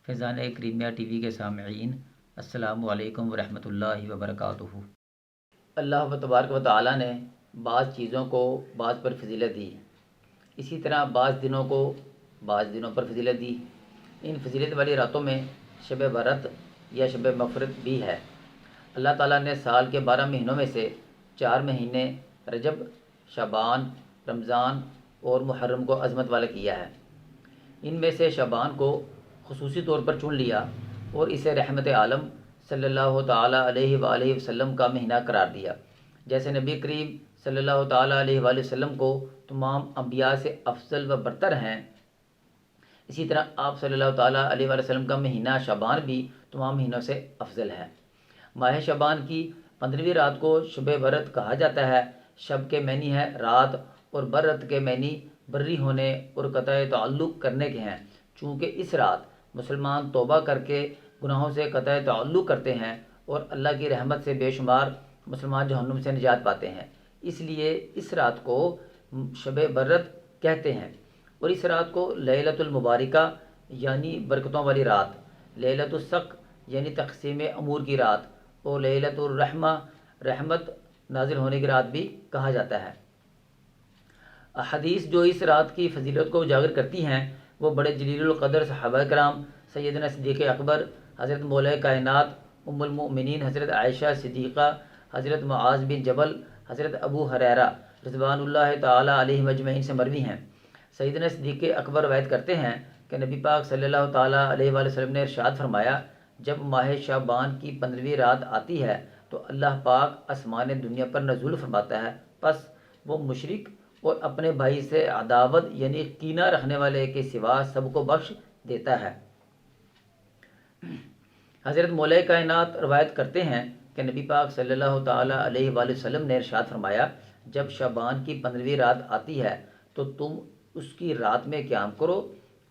فیضان کریمیہ T V کے سامعین، السلام علیکم ورحمۃ اللہ وبرکاتہ۔ اللہ تبارک و تعالیٰ نے بعض چیزوں کو بعض پر فضیلت دی، اسی طرح بعض دنوں پر فضیلت دی۔ ان فضیلت والی راتوں میں شب برات یا شب مغفرت بھی ہے۔ اللہ تعالیٰ نے سال کے 12 مہینوں میں سے 4 مہینے رجب، شعبان، رمضان اور محرم کو عظمت والا کیا ہے۔ ان میں سے شعبان کو خصوصی طور پر چن لیا اور اسے رحمت عالم صلی اللہ تعالیٰ علیہ وآلہ وسلم کا مہینہ قرار دیا۔ جیسے نبی کریم صلی اللہ تعالیٰ علیہ وآلہ وسلم کو تمام انبیاء سے افضل و برتر ہیں، اسی طرح آپ صلی اللہ تعالیٰ علیہ وآلہ وسلم کا مہینہ شعبان بھی تمام مہینوں سے افضل ہے۔ ماہ شعبان کی 15ویں رات کو شب برات کہا جاتا ہے۔ شب کے معنی ہے رات اور برات کے معنی بری ہونے اور قطع تعلق کرنے کے ہیں۔ چونکہ اس رات مسلمان توبہ کر کے گناہوں سے قطع تعلق کرتے ہیں اور اللہ کی رحمت سے بے شمار مسلمان جہنم سے نجات پاتے ہیں، اس لیے اس رات کو شب برات کہتے ہیں۔ اور اس رات کو لیلۃ المبارکہ یعنی برکتوں والی رات، لیلۃ السق یعنی تقسیم امور کی رات اور لیلۃ الرحمہ رحمت نازل ہونے کی رات بھی کہا جاتا ہے۔ احادیث جو اس رات کی فضیلت کو اجاگر کرتی ہیں وہ بڑے جلیل القدر صحابہ کرام سیدنا صدیق اکبر، حضرت مولا کائنات ام المؤمنین حضرت عائشہ صدیقہ، حضرت معاذ بن جبل، حضرت ابو ہریرہ رضوان اللہ تعالی علیہم اجمعین سے مروی ہیں۔ سیدنا صدیق اکبر روایت کرتے ہیں کہ نبی پاک صلی اللہ تعالی علیہ وآلہ وسلم نے ارشاد فرمایا، جب ماہ شعبان کی 15ویں رات آتی ہے تو اللہ پاک آسمان دنیا پر نزول فرماتا ہے، پس وہ مشرک اور اپنے بھائی سے عداوت یعنی کینہ رکھنے والے کے سوا سب کو بخش دیتا ہے۔ حضرت مولا کائنات روایت کرتے ہیں کہ نبی پاک صلی اللہ تعالی علیہ وآلہ وسلم نے ارشاد فرمایا، جب شعبان کی 15ویں رات آتی ہے تو تم اس کی رات میں قیام کرو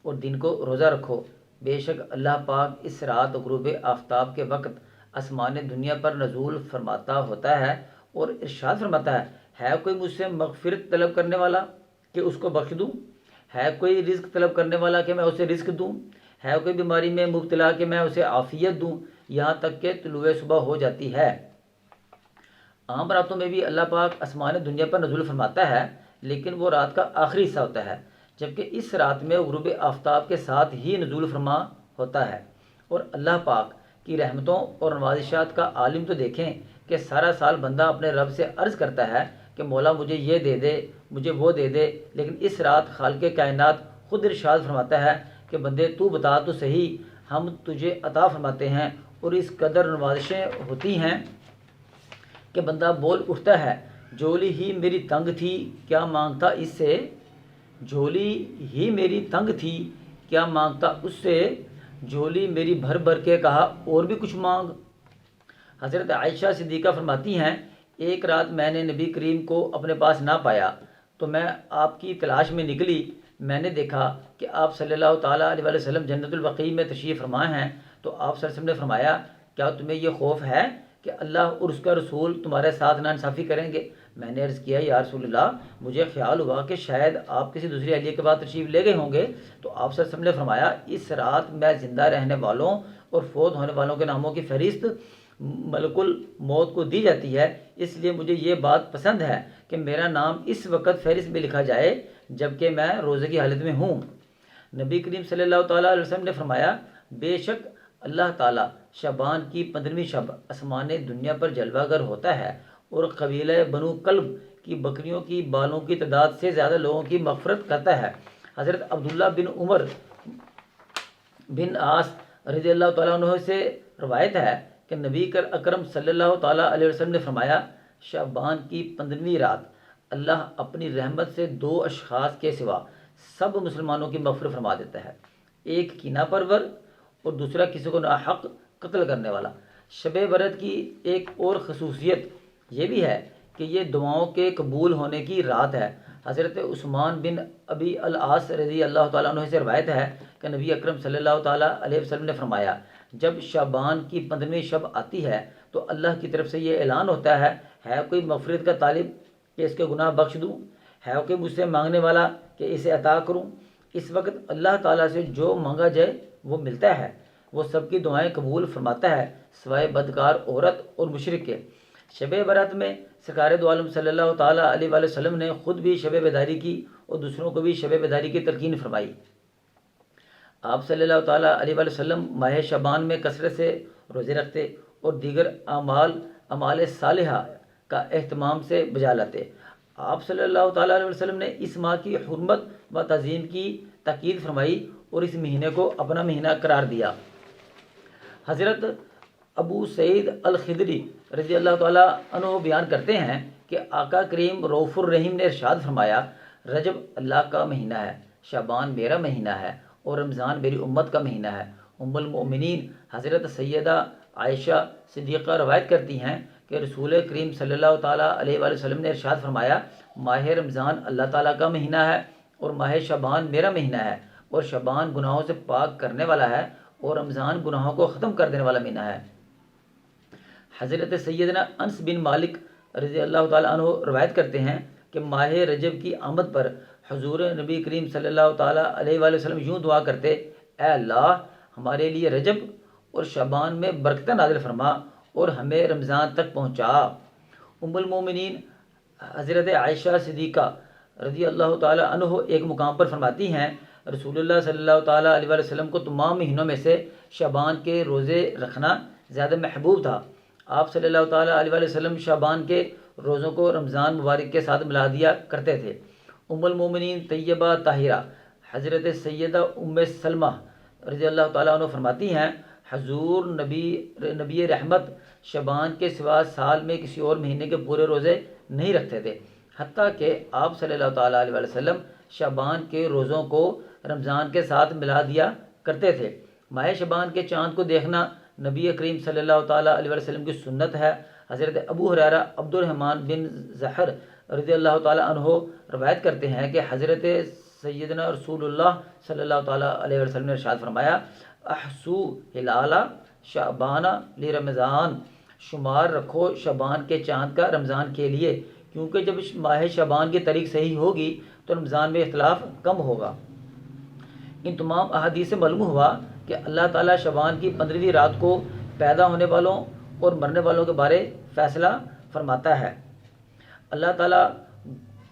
اور دن کو روزہ رکھو۔ بے شک اللہ پاک اس رات غروب آفتاب کے وقت آسمان دنیا پر نزول فرماتا ہوتا ہے اور ارشاد فرماتا ہے کوئی مجھ سے مغفرت طلب کرنے والا کہ اس کو بخش دوں؟ ہے کوئی رزق طلب کرنے والا کہ میں اسے رزق دوں؟ ہے کوئی بیماری میں مبتلا کہ میں اسے عافیت دوں؟ یہاں تک کہ طلوع صبح ہو جاتی ہے۔ عام راتوں میں بھی اللہ پاک آسمان دنیا پر نزول فرماتا ہے، لیکن وہ رات کا آخری حصہ ہوتا ہے، جبکہ اس رات میں غروب آفتاب کے ساتھ ہی نزول فرما ہوتا ہے۔ اور اللہ پاک کی رحمتوں اور نوازشات کا عالم تو دیکھیں کہ سارا سال بندہ اپنے رب سے عرض کرتا ہے کہ مولا مجھے یہ دے دے، مجھے وہ دے دے، لیکن اس رات خالق کائنات خود ارشاد فرماتا ہے کہ بندے تو بتا تو صحیح، ہم تجھے عطا فرماتے ہیں۔ اور اس قدر نوازشیں ہوتی ہیں کہ بندہ بول اٹھتا ہے، جھولی ہی میری تنگ تھی کیا مانگتا اس سے، جھولی ہی میری تنگ تھی کیا مانگتا اس سے، جھولی میری بھر بھر کے کہا اور بھی کچھ مانگ۔ حضرت عائشہ صدیقہ فرماتی ہیں، ایک رات میں نے نبی کریم کو اپنے پاس نہ پایا تو میں آپ کی تلاش میں نکلی۔ میں نے دیکھا کہ آپ صلی اللہ تعالیٰ علیہ وآلہ وسلم جنت البقیع میں تشریف فرما ہیں، تو آپ صلی اللہ علیہ وسلم نے فرمایا، کیا تمہیں یہ خوف ہے کہ اللہ اور اس کا رسول تمہارے ساتھ ناانصافی کریں گے؟ میں نے عرض کیا، یا رسول اللہ، مجھے خیال ہوا کہ شاید آپ کسی دوسری اہلیہ کے بعد تشریف لے گئے ہوں گے۔ تو آپ صلی اللہ علیہ وسلم نے فرمایا، اس رات میں زندہ رہنے والوں اور فوت ہونے والوں کے ناموں کی فہرست ملک الموت کو دی جاتی ہے، اس لیے مجھے یہ بات پسند ہے کہ میرا نام اس وقت فہرست میں لکھا جائے جبکہ میں روزے کی حالت میں ہوں۔ نبی کریم صلی اللہ تعالیٰ علیہ وسلم نے فرمایا، بے شک اللہ تعالیٰ شعبان کی 15ویں شب آسمان دنیا پر جلوہ گر ہوتا ہے اور قبیلہ بنو کلب کی بکریوں کی بالوں کی تعداد سے زیادہ لوگوں کی مغفرت کرتا ہے۔ حضرت عبداللہ بن عمر بن عاص رضی اللہ تعالیٰ عنہ سے روایت ہے کہ نبی اکرم صلی اللہ تعالیٰ علیہ وسلم نے فرمایا، شعبان کی 15ویں رات اللہ اپنی رحمت سے 2 اشخاص کے سوا سب مسلمانوں کی مغفرت فرما دیتا ہے، ایک کینہ پرور اور دوسرا کسی کو ناحق قتل کرنے والا۔ شب برات کی ایک اور خصوصیت یہ بھی ہے کہ یہ دعاؤں کے قبول ہونے کی رات ہے۔ حضرت عثمان بن ابی العاص رضی اللہ تعالیٰ عنہ سے روایت ہے کہ نبی اکرم صلی اللہ تعالیٰ علیہ وسلم نے فرمایا، جب شعبان کی 15ویں شب آتی ہے تو اللہ کی طرف سے یہ اعلان ہوتا ہے کوئی مغفرت کا طالب کہ اس کے گناہ بخش دوں، ہے کوئی مجھ سے مانگنے والا کہ اسے عطا کروں۔ اس وقت اللہ تعالیٰ سے جو مانگا جائے وہ ملتا ہے۔ وہ سب کی دعائیں قبول فرماتا ہے سوائے بدکار عورت اور مشرک کے۔ شب برات میں سرکار دو عالم صلی اللہ تعالیٰ علیہ وآلہ وسلم نے خود بھی شب بیداری کی اور دوسروں کو بھی شب بیداری کی تلقین فرمائی۔ آپ صلی اللہ تعالیٰ علیہ وآلہ وسلم ماہ شعبان میں کثرت سے روزے رکھتے اور دیگر اعمال صالحہ کا اہتمام سے بجا لاتے۔ آپ صلی اللہ تعالیٰ علیہ وسلم نے اس ماہ کی حرمت و تعظیم کی تاکید فرمائی اور اس مہینے کو اپنا مہینہ قرار دیا۔ حضرت ابو سعید الخدری رضی اللہ تعالیٰ عنہ بیان کرتے ہیں کہ آقا کریم رؤوف الرحیم نے ارشاد فرمایا، رجب اللہ کا مہینہ ہے، شعبان میرا مہینہ ہے اور رمضان میری امت کا مہینہ ہے۔ ام المؤمنین حضرت سیدہ عائشہ صدیقہ روایت کرتی ہیں کہ رسول کریم صلی اللہ تعالیٰ علیہ وآلہ وسلم نے ارشاد فرمایا، ماہ رمضان اللہ تعالیٰ کا مہینہ ہے اور ماہ شعبان میرا مہینہ ہے، اور شعبان گناہوں سے پاک کرنے والا ہے اور رمضان گناہوں کو ختم کر دینے والا مہینہ ہے۔ حضرت سیدنا انس بن مالک رضی اللہ تعالیٰ عنہ روایت کرتے ہیں کہ ماہ رجب کی آمد پر حضور نبی کریم صلی اللہ تعالیٰ علیہ وآلہ وسلم یوں دعا کرتے، اے اللہ ہمارے لیے رجب اور شعبان میں برکتیں نازل فرما اور ہمیں رمضان تک پہنچا۔ ام المومنین حضرت عائشہ صدیقہ رضی اللہ تعالیٰ عنہ ایک مقام پر فرماتی ہیں، رسول اللہ صلی اللہ تعالیٰ علیہ وآلہ وسلم کو تمام مہینوں میں سے شعبان کے روزے رکھنا زیادہ محبوب تھا۔ آپ صلی اللہ تعالیٰ علیہ وآلہ وسلم شعبان کے روزوں کو رمضان مبارک کے ساتھ ملا دیا کرتے تھے۔ ام المومنین طیبہ طاہرہ حضرت سیدہ ام سلمہ رضی اللہ تعالیٰ عنہ فرماتی ہیں، حضور نبی رحمت شعبان کے سوا سال میں کسی اور مہینے کے پورے روزے نہیں رکھتے تھے، حتیٰ کہ آپ صلی اللہ تعالیٰ علیہ وآلہ وسلم شعبان کے روزوں کو رمضان کے ساتھ ملا دیا کرتے تھے۔ ماہ شعبان کے چاند کو دیکھنا نبی کریم صلی اللہ تعالیٰ علیہ وسلم کی سنت ہے۔ حضرت ابو ہریرہ عبد الرحمن بن زہر رضی اللہ تعالیٰ عنہ روایت کرتے ہیں کہ حضرت سیدنا رسول اللہ صلی اللہ تعالیٰ علیہ وسلم نے ارشاد فرمایا، احسو ہلال شعبان لرمضان، شمار رکھو شعبان کے چاند کا رمضان کے لیے، کیونکہ جب ماہ شعبان کی تاریخ صحیح ہوگی تو رمضان میں اختلاف کم ہوگا۔ ان تمام احادیث سے معلوم ہوا کہ اللہ تعالیٰ شعبان کی 15ویں رات کو پیدا ہونے والوں اور مرنے والوں کے بارے فیصلہ فرماتا ہے۔ اللہ تعالیٰ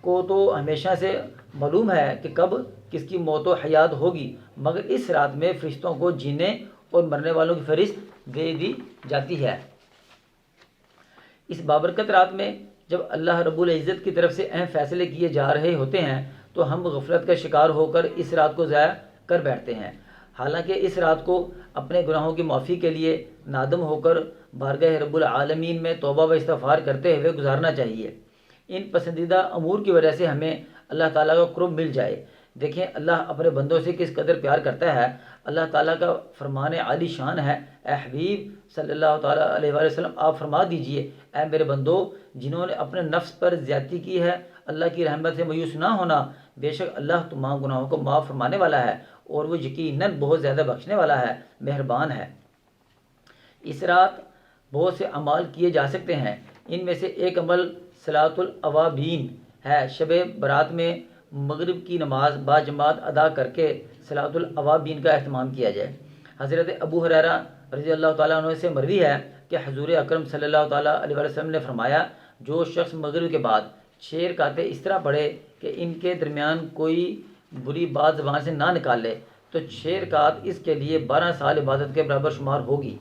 کو تو ہمیشہ سے معلوم ہے کہ کب کس کی موت و حیات ہوگی، مگر اس رات میں فرشتوں کو جینے اور مرنے والوں کی فہرست دے دی جاتی ہے۔ اس بابرکت رات میں جب اللہ رب العزت کی طرف سے اہم فیصلے کیے جا رہے ہوتے ہیں تو ہم غفلت کا شکار ہو کر اس رات کو ضائع کر بیٹھتے ہیں، حالانکہ اس رات کو اپنے گناہوں کی معافی کے لیے نادم ہو کر بارگاہ رب العالمین میں توبہ و استغفار کرتے ہوئے گزارنا چاہیے۔ ان پسندیدہ امور کی وجہ سے ہمیں اللہ تعالیٰ کا قرب مل جائے۔ دیکھیں اللہ اپنے بندوں سے کس قدر پیار کرتا ہے۔ اللہ تعالیٰ کا فرمان عالی شان ہے، اے حبیب صلی اللہ تعالیٰ علیہ وآلہ وسلم آپ فرما دیجئے، اے میرے بندو جنہوں نے اپنے نفس پر زیادتی کی ہے، اللہ کی رحمت سے مایوس نہ ہونا، بے شک اللہ تمام گناہوں کو معاف فرمانے والا ہے اور وہ یقیناً بہت زیادہ بخشنے والا ہے، مہربان ہے۔ اس رات بہت سے اعمال کیے جا سکتے ہیں، ان میں سے ایک عمل صلاۃ الاوابین ہے۔ شب برات میں مغرب کی نماز باجماعت ادا کر کے صلاۃ الاوابین کا اہتمام کیا جائے۔ حضرت ابو ہریرہ رضی اللہ تعالیٰ عنہ سے مروی ہے کہ حضور اکرم صلی اللہ تعالیٰ علیہ وسلم نے فرمایا، جو شخص مغرب کے بعد 6 رکعتیں اس طرح پڑھے کہ ان کے درمیان کوئی بری بات زبان سے نہ نکالے تو 6 رکعت اس کے لیے 12 سال عبادت کے برابر شمار ہوگی۔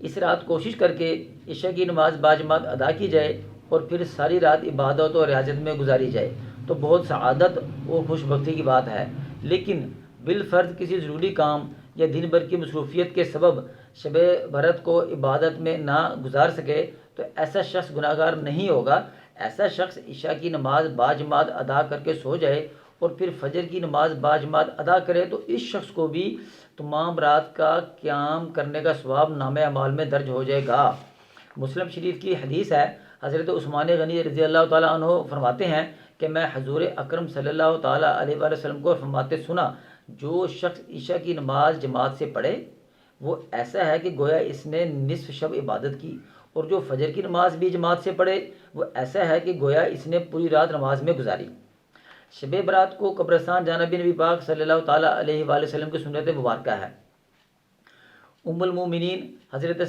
اس رات کوشش کر کے عشاء کی نماز باجماعت ادا کی جائے اور پھر ساری رات عبادت اور ریاضت میں گزاری جائے تو بہت سعادت اور خوش بختی کی بات ہے۔ لیکن بالفرض کسی ضروری کام یا دن بھر کی مصروفیت کے سبب شب برات کو عبادت میں نہ گزار سکے تو ایسا شخص گناہ گار نہیں ہوگا۔ ایسا شخص عشاء کی نماز باجماعت ادا کر کے سو جائے اور پھر فجر کی نماز باجماعت ادا کرے تو اس شخص کو بھی تمام رات کا قیام کرنے کا ثواب نامہ اعمال میں درج ہو جائے گا۔ مسلم شریف کی حدیث ہے، حضرت عثمان غنی رضی اللہ تعالیٰ عنہ فرماتے ہیں کہ میں حضور اکرم صلی اللہ تعالیٰ علیہ وآلہ وسلم کو فرماتے سنا، جو شخص عشاء کی نماز جماعت سے پڑھے وہ ایسا ہے کہ گویا اس نے نصف شب عبادت کی، اور جو فجر کی نماز بھی جماعت سے پڑھے وہ ایسا ہے کہ گویا اس نے پوری رات نماز میں گزاری۔ شب برات کو قبرستان جانا بھی نبی پاک صلی اللہ تعالیٰ علیہ وآلہ وسلم کی سنت مبارکہ ہے۔ ام المومنین حضرت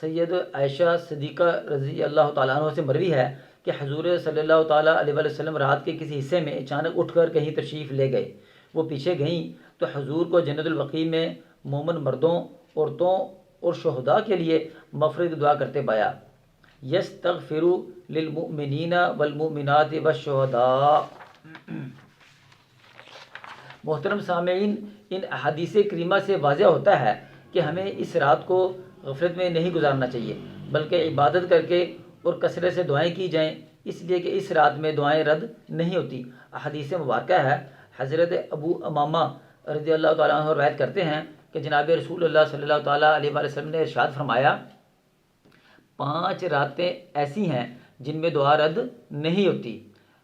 سید عائشہ صدیقہ رضی اللہ تعالیٰ عنہ سے مروی ہے کہ حضور صلی اللہ تعالیٰ علیہ وسلم رات کے کسی حصے میں اچانک اٹھ کر کہیں تشریف لے گئے۔ وہ پیچھے گئیں تو حضور کو جنت البقیع میں مومن مردوں، عورتوں اور شہداء کے لیے مغفرت کی دعا کرتے پایا۔ یستغفر للمؤمنین والمؤمنات والشہداء۔ محترم سامعین، ان احادیث کریمہ سے واضح ہوتا ہے کہ ہمیں اس رات کو غفلت میں نہیں گزارنا چاہیے، بلکہ عبادت کر کے اور کثرت سے دعائیں کی جائیں، اس لیے کہ اس رات میں دعائیں رد نہیں ہوتی۔ احادیث مبارکہ ہے، حضرت ابو امامہ رضی اللہ تعالیٰ عنہ روایت کرتے ہیں کہ جناب رسول اللہ صلی اللہ تعالیٰ علیہ وسلم نے ارشاد فرمایا، 5 راتیں ایسی ہیں جن میں دعا رد نہیں ہوتی: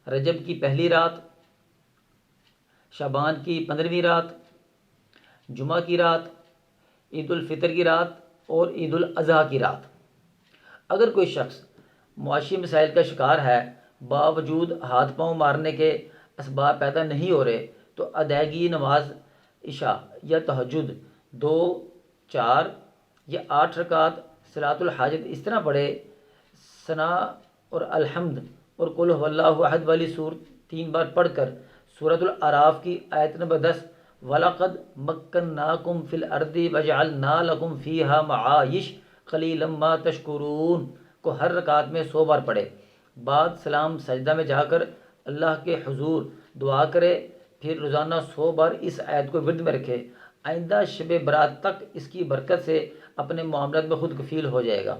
رجب کی پہلی رات، شعبان کی 15ویں رات، جمعہ کی رات، عید الفطر کی رات اور عید الاضحیٰ کی رات۔ اگر کوئی شخص معاشی مسائل کا شکار ہے، باوجود ہاتھ پاؤں مارنے کے اسباب پیدا نہیں ہو رہے، تو ادائیگی نماز عشاء یا تہجد 2، 4 یا 8 رکعت صلاۃ الحاجت اس طرح پڑھے، ثنا اور الحمد اور قل هو اللہ احد والی سورت 3 بار پڑھ کر سورۃ الاعراف کی آیت نمبر 10 وَلَقَدْ مَكَّنَّاكُمْ فِي الْأَرْضِ وَجَعَلْنَا لَكُمْ فِيهَا مَعَائِشَ قَلِيلًا مَا تَشْكُرُونَ کو ہر رکعت میں 100 بار پڑھے، بعد سلام سجدہ میں جا کر اللہ کے حضور دعا کرے، پھر روزانہ 100 بار اس آیت کو ورد میں رکھے، آئندہ شب برات تک اس کی برکت سے اپنے معاملات میں خود کفیل ہو جائے گا۔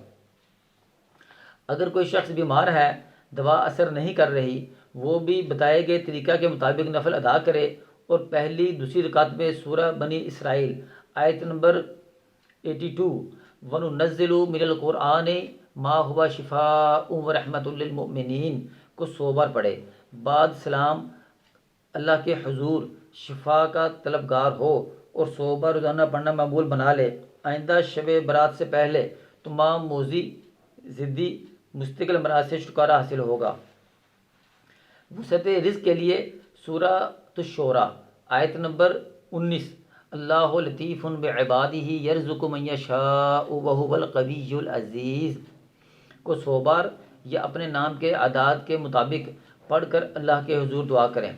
اگر کوئی شخص بیمار ہے، دوا اثر نہیں کر رہی، وہ بھی بتائے گئے طریقہ کے مطابق نفل ادا کرے اور پہلی دوسری رکعت میں سورہ بنی اسرائیل آیت نمبر 82 وَنُنَزِّلُ مِنَ الْقُرْآنِ مَا هُوَ شِفَاءٌ وَرَحْمَةٌ لِّلْمُؤْمِنِينَ کو 100 بار پڑھے، بعد سلام اللہ کے حضور شفا کا طلبگار ہو اور 100 بار روزانہ پڑھنا معمول بنا لے، آئندہ شب برات سے پہلے تمام موذی ضدی مستقل امراض سے چھٹکارا حاصل ہوگا۔ وسعت رزق کے لیے سورہ الشورى آیت نمبر 19 اللہ لطیف بعبادہ یرزق من یشاء وہو القوی العزیز کو 100 بار یا اپنے نام کے اعداد کے مطابق پڑھ کر اللہ کے حضور دعا کریں۔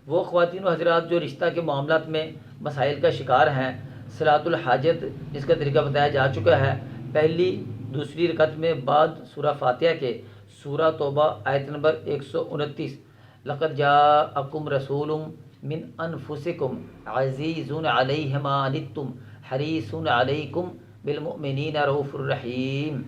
وہ خواتین و حضرات جو رشتہ کے معاملات میں مسائل کا شکار ہیں، صلاۃ الحاجت جس کا طریقہ بتایا جا چکا ہے، پہلی دوسری رکعت میں بعد سورہ فاتحہ کے سورہ توبہ آیت نمبر 129 لقد جاءکم رسول من انفسکم عزیز علیہ ما عنتم حریص علیکم بالمؤمنین رؤوف الرحیم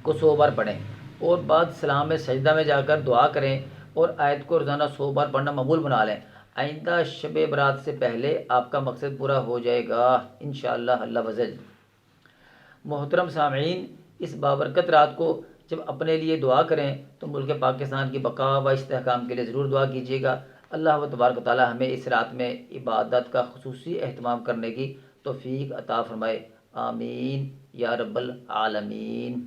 کو 100 بار پڑھیں اور بعد سلام میں سجدہ میں جا کر دعا کریں اور آیت کو روزانہ 100 بار پڑھنا معمول بنا لیں، آئندہ شب برات سے پہلے آپ کا مقصد پورا ہو جائے گا انشاءاللہ اللہ وزل۔ محترم سامعین، اس بابرکت رات کو جب اپنے لیے دعا کریں تو ملک پاکستان کی بقا و استحکام کے لیے ضرور دعا کیجیے گا۔ اللہ و تبارک و تعالی ہمیں اس رات میں عبادت کا خصوصی اہتمام کرنے کی توفیق عطا فرمائے، آمین یا رب العالمین۔